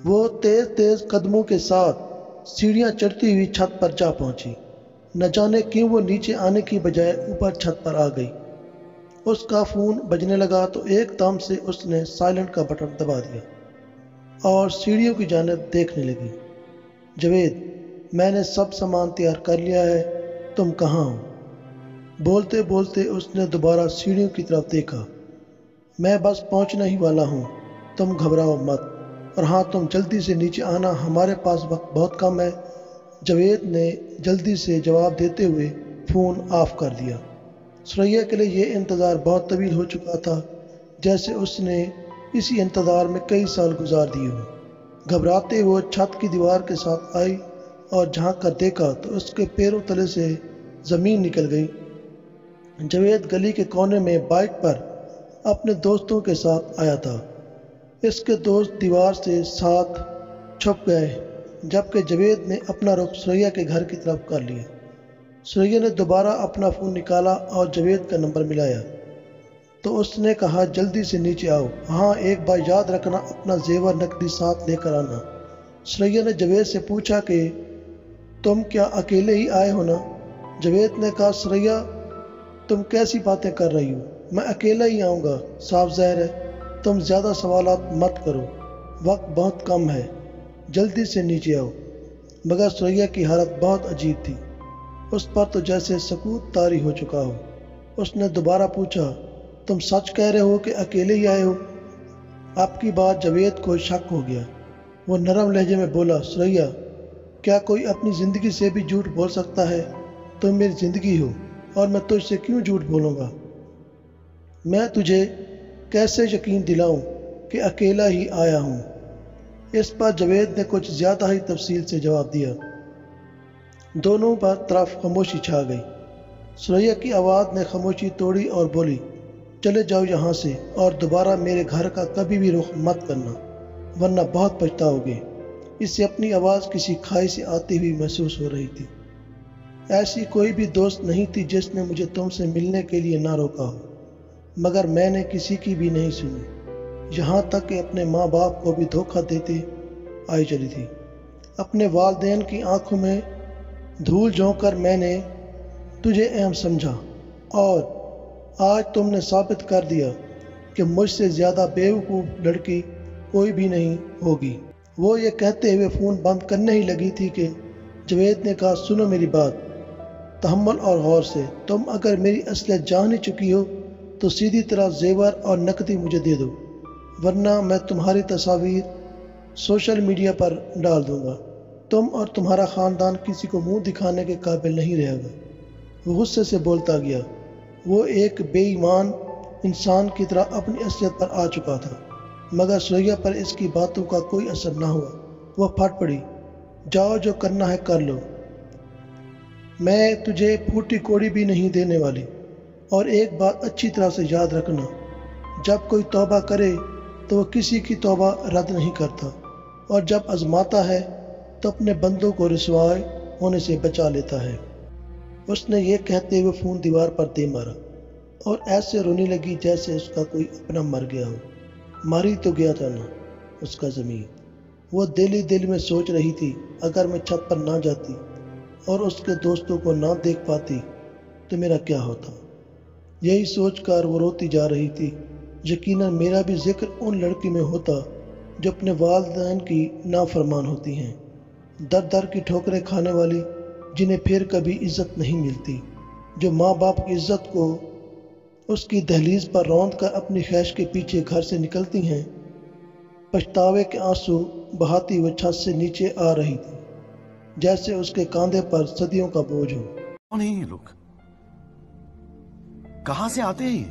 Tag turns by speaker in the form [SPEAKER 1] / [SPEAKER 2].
[SPEAKER 1] وہ تیز تیز قدموں کے ساتھ سیڑھیاں چڑھتی ہوئی چھت پر جا پہنچی۔ نہ جانے کیوں وہ نیچے آنے کی بجائے اوپر چھت پر آ گئی۔ اس کا فون بجنے لگا تو ایک دم سے اس نے سائلنٹ کا بٹن دبا دیا اور سیڑھیوں کی جانب دیکھنے لگی۔ جاوید، میں نے سب سامان تیار کر لیا ہے، تم کہاں ہو؟ بولتے بولتے اس نے دوبارہ سیڑھیوں کی طرف دیکھا۔ میں بس پہنچنے ہی والا ہوں، تم گھبراؤ مت، اور ہاں تم جلدی سے نیچے آنا، ہمارے پاس وقت بہت کم ہے۔ جاوید نے جلدی سے جواب دیتے ہوئے فون آف کر دیا۔ ثریا کے لیے یہ انتظار بہت طویل ہو چکا تھا، جیسے اس نے اسی انتظار میں کئی سال گزار دیے ہوں۔ گھبراتے وہ چھت کی دیوار کے ساتھ آئی اور جھانک کر دیکھا تو اس کے پیروں تلے سے زمین نکل گئی۔ جاوید گلی کے کونے میں بائک پر اپنے دوستوں کے ساتھ آیا تھا۔ اس کے دوست دیوار سے ساتھ چھپ گئے، جبکہ جاوید نے اپنا رخ ثریا کے گھر کی طرف کر لیا۔ ثریا نے دوبارہ اپنا فون نکالا اور جاوید کا نمبر ملایا تو اس نے کہا، جلدی سے نیچے آؤ، ہاں ایک بار یاد رکھنا اپنا زیور نقدی ساتھ لے کر آنا۔ ثریا نے جاوید سے پوچھا کہ تم کیا اکیلے ہی آئے ہو نا؟ جاوید نے کہا، ثریا تم کیسی باتیں کر رہی ہو، میں اکیلا ہی آؤں گا، صاف ظاہر ہے۔ تم زیادہ سوالات مت کرو، وقت بہت کم ہے، جلدی سے نیچے آؤ۔ مگر ثریا کی حالت بہت عجیب تھی، اس پر تو جیسے سکوت طاری ہو چکا ہو۔ اس نے دوبارہ پوچھا، تم سچ کہہ رہے ہو کہ اکیلے ہی آئے ہو؟ اب کی بات جاوید کو شک ہو گیا۔ وہ نرم لہجے میں بولا، ثریا کیا کوئی اپنی زندگی سے بھی جھوٹ بول سکتا ہے؟ تم میری زندگی ہو اور میں تجھ سے کیوں جھوٹ بولوں گا؟ میں تجھے کیسے یقین دلاؤں کہ اکیلا ہی آیا ہوں؟ اس پر جاوید نے کچھ زیادہ ہی تفصیل سے جواب دیا۔ دونوں پر طرف خاموشی چھا گئی۔ ثریا کی آواز نے خاموشی توڑی اور بولی، چلے جاؤ یہاں سے اور دوبارہ میرے گھر کا کبھی بھی رخ مت کرنا، ورنہ بہت پچھتاؤ گے۔ اسے اپنی آواز کسی کھائی سے آتی ہوئی محسوس ہو رہی تھی۔ ایسی کوئی بھی دوست نہیں تھی جس نے مجھے تم سے ملنے کے لیے نہ روکا ہو، مگر میں نے کسی کی بھی نہیں سنی، یہاں تک کہ اپنے ماں باپ کو بھی دھوکہ دیتے آئی چلی تھی۔ اپنے والدین کی آنکھوں میں دھول جھونک کر میں نے تجھے اہم سمجھا، اور آج تم نے ثابت کر دیا کہ مجھ سے زیادہ بیوقوف لڑکی کوئی بھی نہیں ہوگی۔ وہ یہ کہتے ہوئے فون بند کرنے ہی لگی تھی کہ جاوید نے کہا، سنو میری بات تحمل اور غور سے، تم اگر میری اصلیت جان ہی چکی ہو تو سیدھی طرح زیور اور نقدی مجھے دے دو، ورنہ میں تمہاری تصاویر سوشل میڈیا پر ڈال دوں گا۔ تم اور تمہارا خاندان کسی کو منہ دکھانے کے قابل نہیں رہے گا۔ وہ غصے سے بولتا گیا۔ وہ ایک بے ایمان انسان کی طرح اپنی اصلیت پر آ چکا تھا، مگر ثریا پر اس کی باتوں کا کوئی اثر نہ ہوا۔ وہ پھٹ پڑی، جاؤ جو کرنا ہے کر لو، میں تجھے پھوٹی کوڑی بھی نہیں دینے والی۔ اور ایک بات اچھی طرح سے یاد رکھنا، جب کوئی توبہ کرے تو وہ کسی کی توبہ رد نہیں کرتا، اور جب آزماتا ہے تو اپنے بندوں کو رسوا ہونے سے بچا لیتا ہے۔ اس نے یہ کہتے ہوئے فون دیوار پر دے مارا اور ایسے رونے لگی جیسے اس کا کوئی اپنا مر گیا ہو۔ ماری تو گیا تھا نا اس کا زمین۔ وہ دل ہی دل میں سوچ رہی تھی، اگر میں چھت پر نہ جاتی اور اس کے دوستوں کو نہ دیکھ پاتی تو میرا کیا ہوتا۔ یہی سوچ کر وہ روتی جا رہی تھی۔ یقیناً میرا بھی ذکر ان لڑکی میں ہوتا جو اپنے والدین کی نافرمان ہوتی ہیں، در در کی ٹھوکریں کھانے والی، جنہیں پھر کبھی عزت نہیں ملتی، جو ماں باپ کی عزت کو اس کی دہلیز پر روند کر اپنی خواہش کے پیچھے گھر سے نکلتی ہیں۔ پچھتاوے کے آنسو بہاتی وہ چھت سے نیچے آ رہی تھی، جیسے اس کے کاندھے پر صدیوں کا بوجھ ہو۔
[SPEAKER 2] کون ہیں یہ لوگ؟ کہاں سے آتے ہیں؟